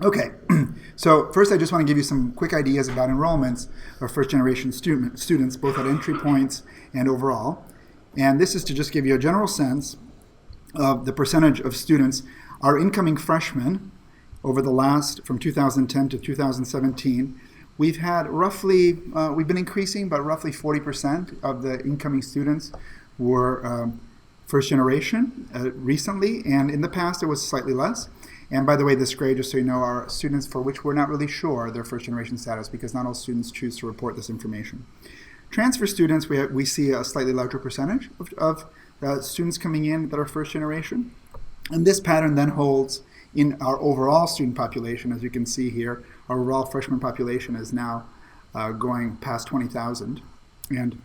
Okay, so first I just want to give you some quick ideas about enrollments of first-generation students, both at entry points and overall. And this is to just give you a general sense of the percentage of students. Our incoming freshmen over the last, from 2010 to 2017, we've had roughly, we've been increasing, but roughly 40% of the incoming students were first generation recently, and in the past it was slightly less. And by the way, this grade, just so you know, are students for which we're not really sure their first generation status, because not all students choose to report this information. Transfer students, we see a slightly larger percentage of students coming in that are first generation. And this pattern then holds in our overall student population. As you can see here, our overall freshman population is now going past 20,000. And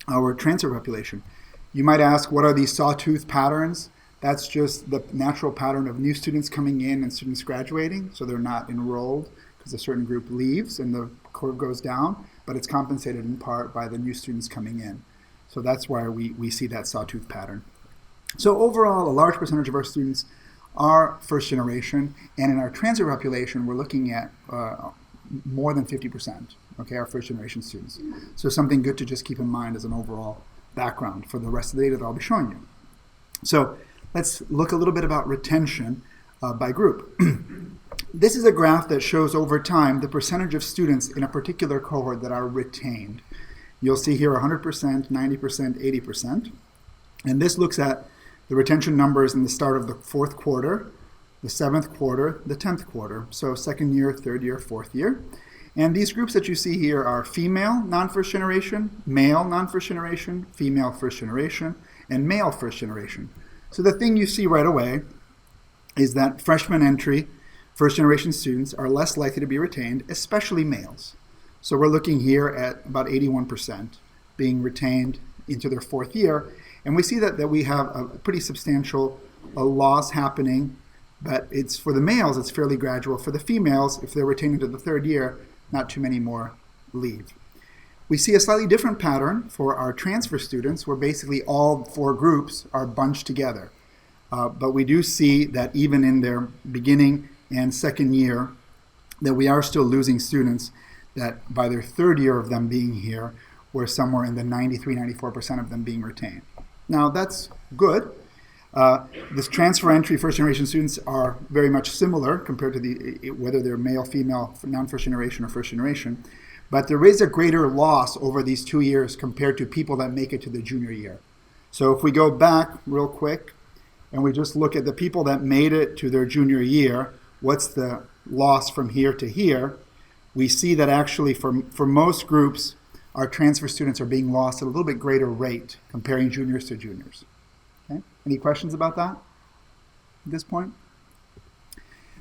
our transfer population. You might ask, what are these sawtooth patterns? That's just the natural pattern of new students coming in and students graduating, so they're not enrolled because a certain group leaves and the curve goes down, but it's compensated in part by the new students coming in. So that's why we see that sawtooth pattern. So overall, a large percentage of our students are first generation, and in our transfer population, we're looking at more than 50%, okay, our first generation students. So something good to just keep in mind as an overall background for the rest of the data that I'll be showing you. So let's look a little bit about retention by group. This is a graph that shows over time the percentage of students in a particular cohort that are retained. You'll see here 100%, 90%, 80%. And this looks at the retention numbers in the start of the fourth quarter, the seventh quarter, the 10th quarter. So second year, third year, fourth year. And these groups that you see here are female non-first generation, male non-first generation, female first generation, and male first generation. So the thing you see right away is that freshman entry first generation students are less likely to be retained, especially males. So we're looking here at about 81% being retained into their fourth year. And we see that we have a pretty substantial loss happening, but it's for the males, it's fairly gradual. For the females, if they're retained into the third year, not too many more leave. We see a slightly different pattern for our transfer students, where basically all four groups are bunched together. But we do see that even in their beginning and second year, that we are still losing students that by their third year of them being here, we're somewhere in the 93, 94% of them being retained. Now that's good. This transfer entry first generation students are very much similar compared to whether they're male, female, non-first generation or first generation. But there is a greater loss over these 2 years compared to people that make it to the junior year. So if we go back real quick and we just look at the people that made it to their junior year, what's the loss from here to here? We see that actually for most groups, our transfer students are being lost at a little bit greater rate comparing juniors to juniors. Okay? Any questions about that at this point?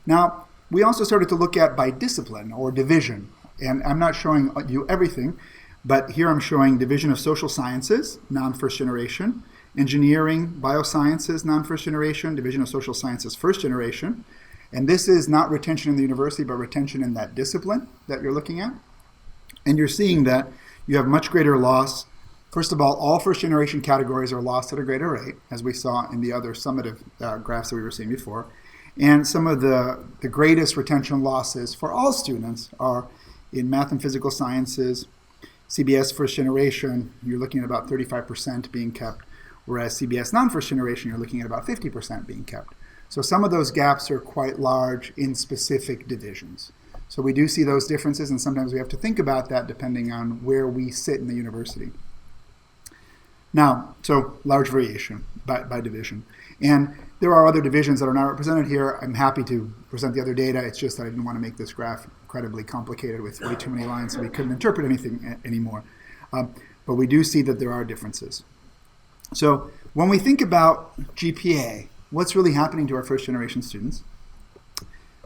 Now, we also started to look at by discipline or division. And I'm not showing you everything, but here I'm showing division of social sciences, non-first generation, engineering, biosciences, non-first generation, division of social sciences, first generation. And this is not retention in the university, but retention in that discipline that you're looking at. And you're seeing that you have much greater loss. First of all first generation categories are lost at a greater rate, as we saw in the other summative graphs that we were seeing before. And some of the greatest retention losses for all students are in math and physical sciences. CBS first generation, you're looking at about 35% being kept, whereas CBS non-first generation, you're looking at about 50% being kept. So some of those gaps are quite large in specific divisions. So we do see those differences, and sometimes we have to think about that depending on where we sit in the university. Now, so large variation by division. And there are other divisions that are not represented here. I'm happy to present the other data. It's just that I didn't want to make this graph incredibly complicated with way too many lines, so we couldn't interpret anything anymore. But we do see that there are differences. So when we think about GPA, what's really happening to our first generation students?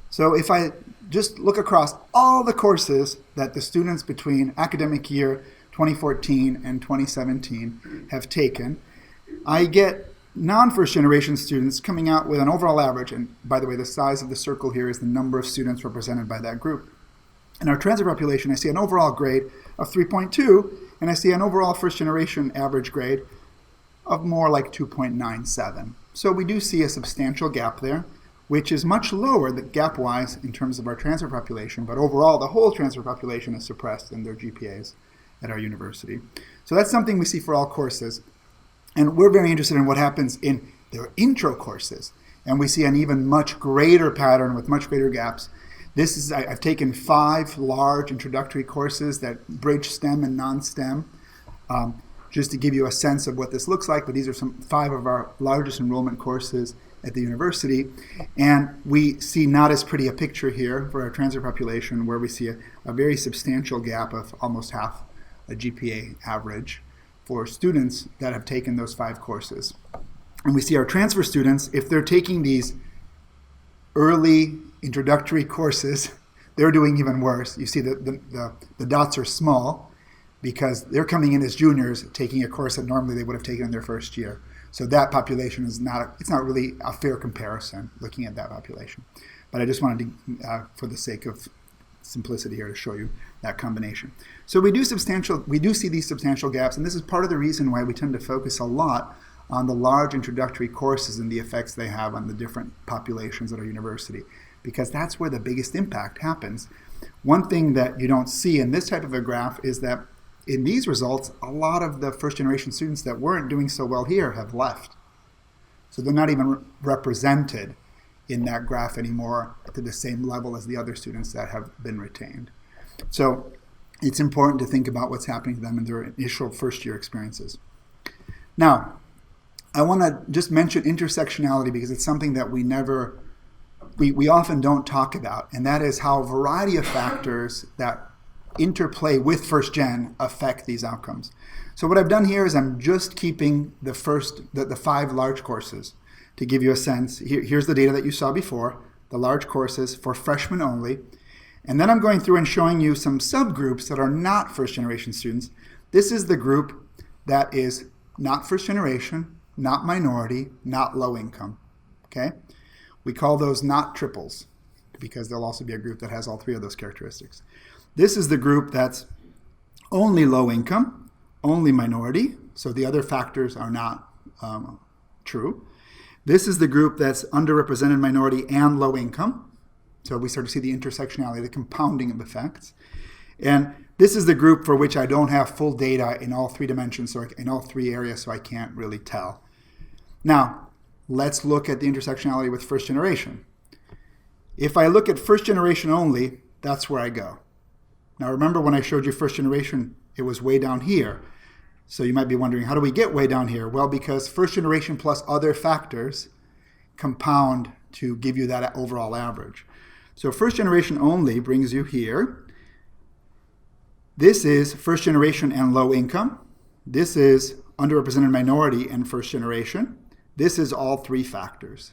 So if I just look across all the courses that the students between academic year 2014 and 2017 have taken, I get non-first generation students coming out with an overall average, and by the way, the size of the circle here is the number of students represented by that group. In our transfer population, I see an overall grade of 3.2, and I see an overall first generation average grade of more like 2.97. So we do see a substantial gap there. which is much lower gap-wise in terms of our transfer population, but overall the whole transfer population is suppressed in their GPAs at our university. So that's something we see for all courses. And we're very interested in what happens in their intro courses. And we see an even much greater pattern with much greater gaps. I've taken 5 large introductory courses that bridge STEM and non-STEM, just to give you a sense of what this looks like. But these are 5 of our largest enrollment courses at the university. And we see not as pretty a picture here for our transfer population, where we see a very substantial gap of almost half a GPA average for students that have taken those 5 courses. And we see our transfer students, if they're taking these early introductory courses, they're doing even worse. You see the dots are small because they're coming in as juniors taking a course that normally they would have taken in their first year. So that population is not really a fair comparison looking at that population. But I just wanted to, for the sake of simplicity here, to show you that combination. So we do see these substantial gaps, and this is part of the reason why we tend to focus a lot on the large introductory courses and the effects they have on the different populations at our university, because that's where the biggest impact happens. One thing that you don't see in this type of a graph is that in these results, a lot of the first-generation students that weren't doing so well here have left. So they're not even represented in that graph anymore to the same level as the other students that have been retained. So it's important to think about what's happening to them in their initial first-year experiences. Now, I want to just mention intersectionality because it's something that we often don't talk about, and that is how a variety of factors that interplay with FirstGen affect these outcomes. So what I've done here is I'm just keeping the 5 large courses to give you a sense. Here's the data that you saw before, the large courses for freshmen only. And then I'm going through and showing you some subgroups that are not first-generation students. This is the group that is not first-generation, not minority, not low income. Okay? We call those not triples because there'll also be a group that has all 3 of those characteristics. This is the group that's only low income, only minority, so the other factors are not true. This is the group that's underrepresented minority and low income. So we start to see the intersectionality, the compounding of effects. And this is the group for which I don't have full data in all 3 dimensions, so in all 3 areas, so I can't really tell. Now, let's look at the intersectionality with first generation. If I look at first generation only, that's where I go. Now remember when I showed you first generation, it was way down here. So you might be wondering, how do we get way down here? Well, because first generation plus other factors compound to give you that overall average. So first generation only brings you here. This is first generation and low income. This is underrepresented minority and first generation. This is all 3 factors.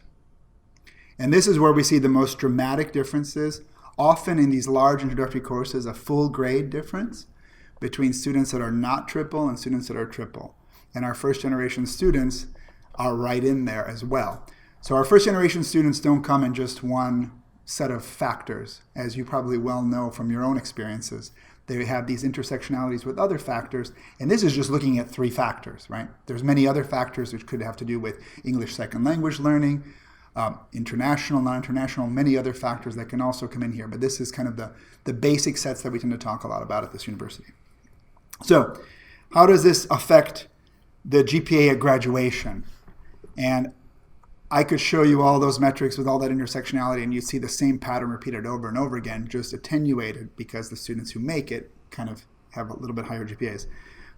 And this is where we see the most dramatic differences. Often in these large introductory courses, a full grade difference between students that are not triple and students that are triple. And our first generation students are right in there as well. So our first generation students don't come in just one set of factors, as you probably well know from your own experiences. They have these intersectionalities with other factors, and this is just looking at 3 factors, right? There's many other factors which could have to do with English second language learning, international, non-international, many other factors that can also come in here. But this is kind of the basic sets that we tend to talk a lot about at this university. So how does this affect the GPA at graduation? And I could show you all those metrics with all that intersectionality, and you'd see the same pattern repeated over and over again, just attenuated because the students who make it kind of have a little bit higher GPAs.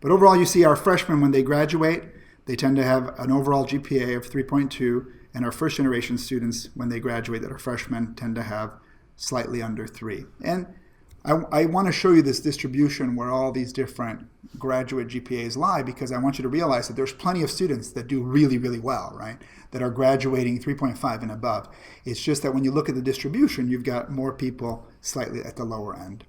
But overall, you see our freshmen, when they graduate, they tend to have an overall GPA of 3.2, and our first generation students, when they graduate that are freshmen, tend to have slightly under 3. And I want to show you this distribution where all these different graduate GPAs lie, because I want you to realize that there's plenty of students that do really, really well, right? That are graduating 3.5 and above. It's just that when you look at the distribution, you've got more people slightly at the lower end.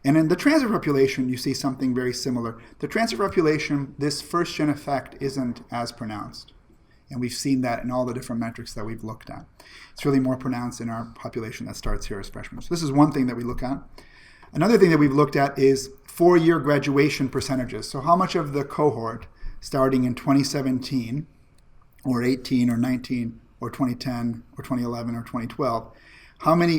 And in the transfer population, you see something very similar. The transfer population, this first gen effect isn't as pronounced. And we've seen that in all the different metrics that we've looked at. It's really more pronounced in our population that starts here as freshmen. So this is one thing that we look at. Another thing that we've looked at is 4-year graduation percentages. So how much of the cohort starting in 2017 or 18 or 19 or 2010 or 2011 or 2012,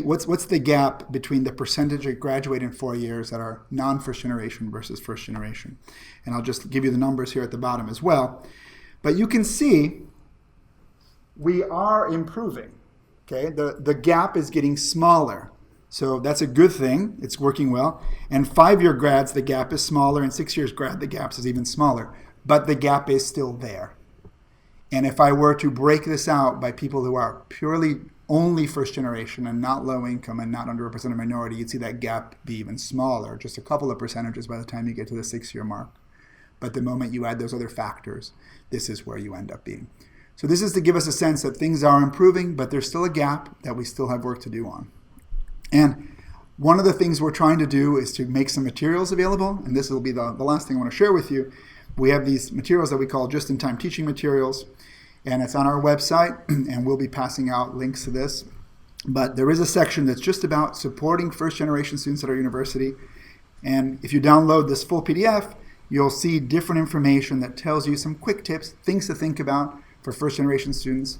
what's the gap between the percentage that graduate in 4 years that are non-first generation versus first generation? And I'll just give you the numbers here at the bottom as well. But you can see we are improving. Okay, the gap is getting smaller. So that's a good thing. It's working well. And 5-year grads, the gap is smaller. And 6 years grad, the gap is even smaller. But the gap is still there. And if I were to break this out by people who are purely only first generation and not low income and not underrepresented minority, you'd see that gap be even smaller, just a couple of percentages by the time you get to the 6-year mark. But the moment you add those other factors, this is where you end up being. So this is to give us a sense that things are improving, but there's still a gap that we still have work to do on. And one of the things we're trying to do is to make some materials available, and this will be the last thing I want to share with you. We have these materials that we call just-in-time teaching materials, and it's on our website, and we'll be passing out links to this. But there is a section that's just about supporting first-generation students at our university. And if you download this full PDF, you'll see different information that tells you some quick tips, things to think about for first-generation students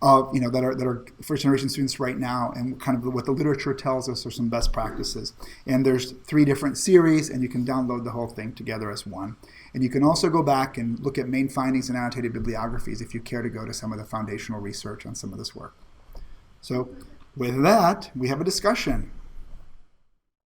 that are first-generation students right now, and kind of what the literature tells us are some best practices. And there's 3 different series, and you can download the whole thing together as one. And you can also go back and look at main findings and annotated bibliographies if you care to go to some of the foundational research on some of this work. So with that, we have a discussion.